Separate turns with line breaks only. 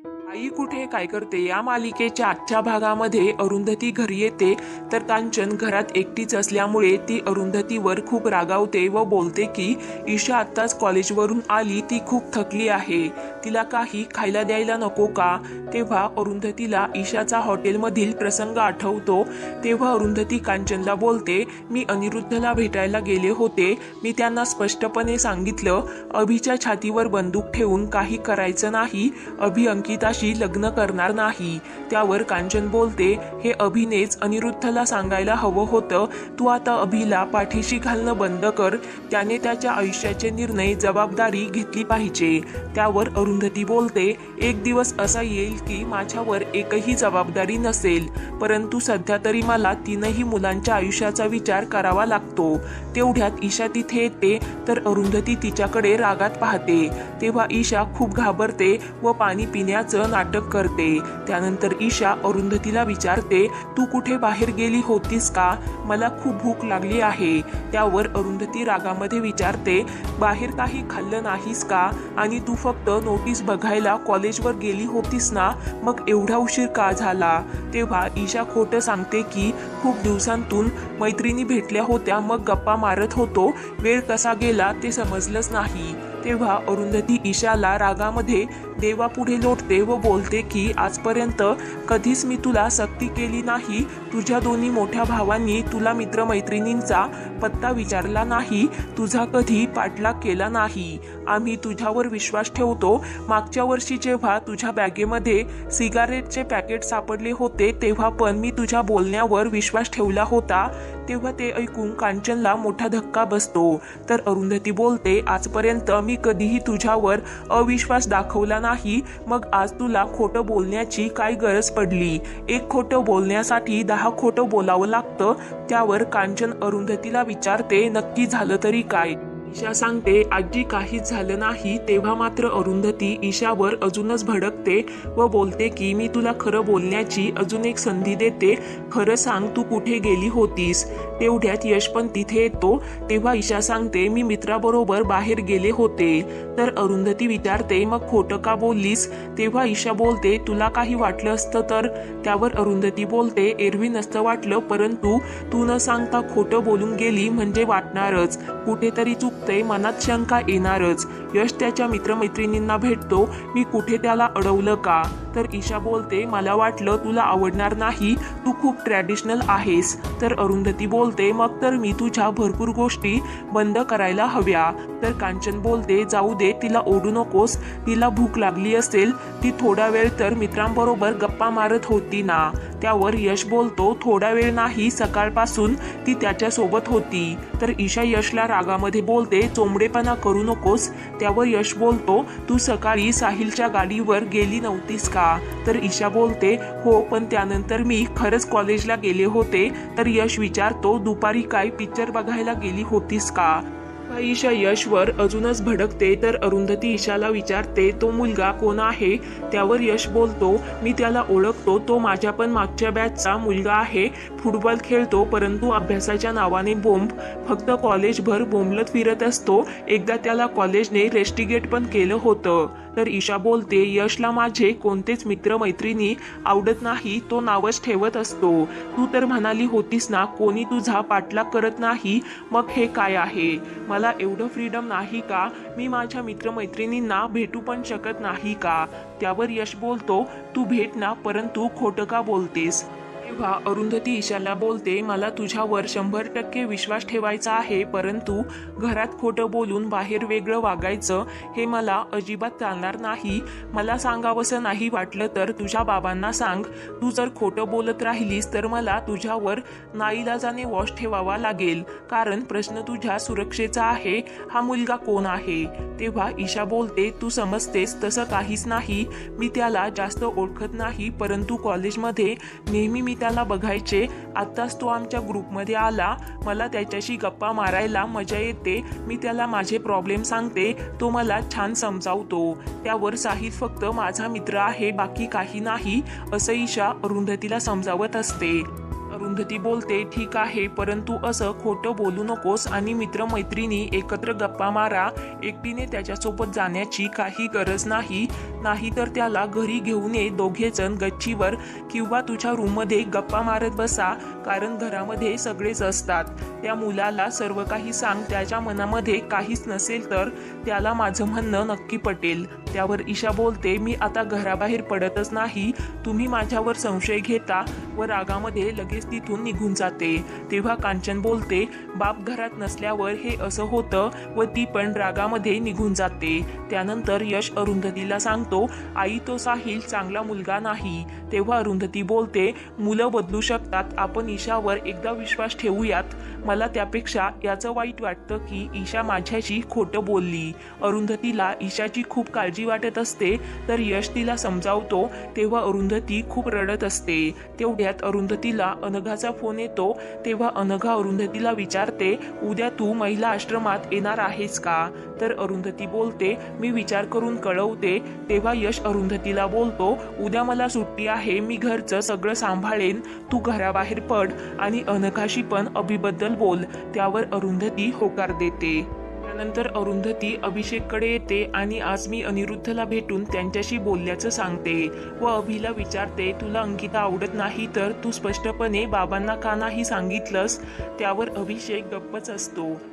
आई कुठे काय करते या मालिकेच्या आजच्या भागामध्ये अरुंधती घरी येते तर कांचन घरात एकटीच असल्यामुळे ती अरुंधतीवर खूप रागावते व बोलते की ईशा आत्ताच कॉलेजवरून आली, ती खूप थकली आहे, तिला काही खायला द्यायला नको का? तेव्हा अरुंधतीला ईशाचा हॉटेलमधील प्रसंग आठवतो। तेव्हा अरुंधती कांचनला बोलते, मी अनिरुद्धला भेटायला गेले होते, मी त्यांना स्पष्टपणे सांगितलं अभिच्या छातीवर बंदूक ठेवून काही करायचं नाही, अभि अंकिताशी लग्न करणार नाही। त्यावर कांचन बोलते, हे अभिनेच अनिरुद्धला सांगायला हवं होतं, तू आता अभिला पाठीशी घालणं बंद कर, त्याने त्याच्या आयुष्याचे निर्णय जबाबदारी घेतली पाहिजे। त्यावर अरुंधती बोलते, एक दिवस असा येईल की माझ्यावर एकही जबाबदारी नसेल, परंतु सध्या तरी मला तीनही मुलांच्या आयुष्याचा विचार करावा लागतो। तेवढ्यात ईशा तिथे येते तर अरुंधती तिच्याकडे रागात पाहते। तेव्हा ईशा खूप घाबरते व पाणी पिण्याचं नाटक करते। त्यानंतर ईशा अरुंधतीला विचारते, तू कुठे बाहेर गेली होतीस का? मला खूप भूक लागली आहे। त्यावर अरुंधती रागामध्ये विचारते, बाहेर काही खाल्लं नाहीस का? आणि तू फक्त नोटीस बघायला कॉलेजवर गेली होतीस ना, मग एवढा उशीर का झाला? तेव्हा ईशा खोटं सांगते की खूप दिवसांतून मैत्रिणी भेटल्या होत्या, मग गप्पा मारत होतो, वेळ कसा गेला ते समजलंच नाही। तेव्हा अरुंधती ईशाला रागामध्ये देवापुढे लोटते व बोलते की आजपर्यंत कधीच मी तुला सक्ती केली नाही, तुझ्या दोन्ही मोठ्या भावांनी तुला मित्रमैत्रिणींचा पत्ता विचारला नाही, तुझा कधी पाठलाग केला नाही, आम्ही तुझ्यावर विश्वास ठेवतो। मागच्या वर्षी जेव्हा तुझ्या बॅगेमध्ये सिगारेटचे पॅकेट सापडले होते तेव्हा पण मी तुझ्या बोलण्यावर विश्वास ठेवला होता। तेव्हा ते ऐकून कांचनला मोठा धक्का बसतो। तर अरुंधती बोलते, आजपर्यंत मी कधीही तुझ्यावर अविश्वास दाखवला नाही, मग आज तुला खोटं बोलण्याची काय गरज पडली? एक खोटं बोलण्यासाठी 10 खोटं बोलावं लागतं। त्यावर कांचन अरुंधतीला विचारते, नक्की झालं तरी काय? ईशा सांगते, आजी काहीच झालं नाही। तेव्हा मात्र अरुंधती ईशावर अजूनच भडकते व बोलते की मी तुला खरं बोलण्याची अजून एक संधी देते, खरं सांग तू कुठे गेली होतीस? तेवढ्यात यश पण तिथे येतो। तेव्हा ईशा सांगते, मी मित्राबरोबर बाहेर गेले होते। तर अरुंधती विचारते, मग खोटं का बोललीस? तेव्हा ईशा बोलते, तुला काही वाटलं असतं तर? त्यावर अरुंधती बोलते, एरवी नसतं वाटलं, परंतु तू न सांगता खोटं बोलून गेली म्हणजे वाटणारच, कुठेतरी चुकतंय, मनात शंका येणारच। यश त्याच्या मित्रमैत्रिणींना भेटतो, मी कुठे त्याला अडवलं का? तर ईशा बोलते, मला वाटलं तुला आवडणार नाही, तू खूप ट्रॅडिशनल आहेस। तर अरुंधती बोलते, मग तर मी तुझ्या भरपूर गोष्टी बंद करायला हव्या। तर कांचन बोलते, जाऊ दे, तिला ओढू नकोस, तिला भूक लागली असेल, ती थोडा वेळ तर मित्रांबरोबर गप्पा मारत होती ना? त्यावर यश बोलतो, थोडा वेळ नाही, सकाळपासून ती त्याच्यासोबत होती। तर ईशा यशला रागामध्ये बोलते, चोंबडेपणा करू नकोस। त्यावर यश बोलतो, तू सकाळी साहिलच्या गाडीवर गेली नव्हतीस का? तर ईशा बोलते, हो, पण त्यानंतर मी खरंच कॉलेजला गेले होते। तर यश विचारतो, दुपारी काय पिक्चर बघायला गेली होतीस का? ईशा यशवर अजूनच भडकते। तर अरुंधती ईशाला विचारते, तो मुलगा कोण आहे? त्यावर यश बोलतो, मी त्याला ओळखतो, तो माझ्या पण मागच्या बॅचचा मुलगा आहे, फुटबॉल खेळतो, परंतु अभ्यासाच्या नावाने फक्त कॉलेजभर बोंबलत फिरत असतो, एकदा त्याला कॉलेजने रेस्टिगेट पण केलं होतं। तर ईशा बोलते, यशला माझे कोणतेच मित्रमैत्रिणी आवडत नाही, तो नावच ठेवत असतो, तू तर म्हणाली होतीस ना कोणी तुझा पाठलाग करत नाही, मग हे काय आहे? मला एवढं फ्रीडम नाही का? मी माझ्या मित्रमैत्रिणींना भेटू पण शकत नाही का? त्यावर यश बोलतो, तू भेट ना, परंतु खोटं का बोलतेस? तेव्हा अरुंधती ईशाला बोलते, मला तुझ्यावर 100% विश्वास ठेवायचा आहे, परंतु घरात खोटं बोलून बाहेर वेगळं वागायचं हे मला अजिबात चालणार नाही। मला सांगावंसं नाही वाटलं तर तुझ्या बाबांना सांग, तू जर खोटं बोलत राहिलीस तर मला तुझ्यावर नाईलाजाने वॉच ठेवावा लागेल, कारण प्रश्न तुझ्या सुरक्षेचा आहे, हा मुलगा कोण आहे? तेव्हा ईशा बोलते, तू समजतेस तसं काहीच नाही, मी त्याला जास्त ओळखत नाही, परंतु कॉलेजमध्ये नेहमी मी त्याला बघायचे, आत्ताच तो आमच्या ग्रुपमध्ये आला, मला त्याच्याशी गप्पा मारायला मजा येते, मी त्याला माझे प्रॉब्लेम सांगते, तो मला छान समजावतो। त्यावर साहिल फक्त माझा मित्र आहे, बाकी काही नाही, असं ईशा अरुंधतीला समजावत असते। अरुंधती बोलते, ठीक आहे, परंतु असं खोटं बोलू नकोस आणि मित्रमैत्रिणी एकत्र गप्पा मारा, एकटीने त्याच्यासोबत जाण्याची काही गरज नाही। नाही तर त्याला घरी घेऊन ये, दोघेजण गच्चीवर किंवा तुझ्या रूममध्ये गप्पा मारत बसा, कारण घरामध्ये सगळेच असतात. त्या मुलाला सर्व काही सांग, त्याच्या मनामध्ये काहीच नसेल तर त्याला माझं म्हणणं नक्की पटेल. त्यावर ईशा बोलते, मी आता घराबाहेर पडतच नाही, तुम्ही माझ्यावर संशय घेता, व रागामध्ये लगेच तिथून निघून जाते. तेव्हा कांचन बोलते, बाप घरात नसल्यावर हे असं होतं, व ती पण रागामध्ये निघून जाते. त्यानंतर यश अरुंधतीला सांगतो, आई तो साहिल चांगला मुलगा नाही. तेव्हा अरुंधती बोलते, मुलं बदलू शकतात, आपण ईशावर एकदा विश्वास ठेवूयात. मला त्यापेक्षा याचं वाईट वाटतं की ईशा माझ्याशी खोटं बोलली. अरुंधतीला ईशाची खूप काळजी वाटत असते, तर यश तिला समजावतो. तेव्हा अरुंधती खूप रडत असते. तेवढ्यात अरुंधतीला अनघाचा फोन येतो. तेव्हा अनघा अरुंधतीला विचारते, उद्या तू महिला आश्रमात येणार आहेस का? तर अरुंधती बोलते, मी विचार करून कळवते. तेव्हा यश अरुंधतीला बोलतो, उद्या मला सुट्टी आहे, मी घरचं सगळं सांभाळेन, तू घराबाहेर पड आणि अनघाशी पण अभिबद्दल बोल. त्यावर अरुंधती होकार देते. त्यानंतर अरुंधती अभिषेककडे येते आणि आज मी अनिरुद्धला भेटून त्यांच्याशी बोलल्याचं सांगते व अभिला विचारते, तुला अंकिता आवडत नाही तर तू स्पष्टपणे बाबांना का नाही सांगितलंस? त्यावर अभिषेक गप्पच असतो.